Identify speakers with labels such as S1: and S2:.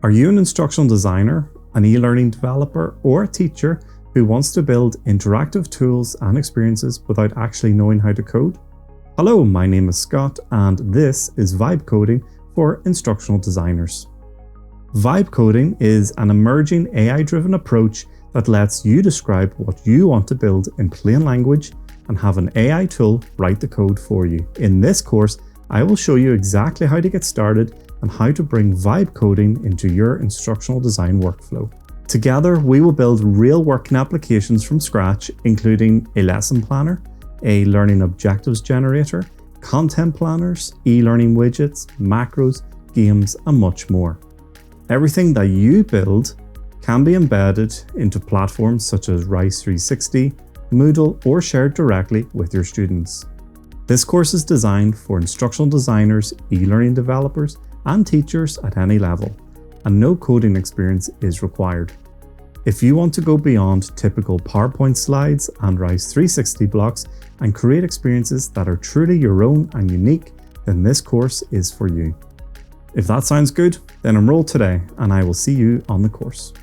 S1: Are you an instructional designer, an e-learning developer, or a teacher who wants to build interactive tools and experiences without actually knowing how to code? Hello, my name is Scott, and this is Vibe Coding for instructional designers. Vibe coding is an emerging AI-driven approach that lets you describe what you want to build in plain language and have an AI tool write the code for you. In this course, I will show you exactly how to get started and how to bring vibe coding into your instructional design workflow. Together, we will build real working applications from scratch, including a lesson planner, a learning objectives generator, content planners, e-learning widgets, macros, games, and much more. Everything that you build can be embedded into platforms such as Rise 360, Moodle, or shared directly with your students. This course is designed for instructional designers, e-learning developers, and teachers at any level, and no coding experience is required. If you want to go beyond typical PowerPoint slides and Rise 360 blocks and create experiences that are truly your own and unique, then this course is for you. If that sounds good, then enroll today and I will see you on the course.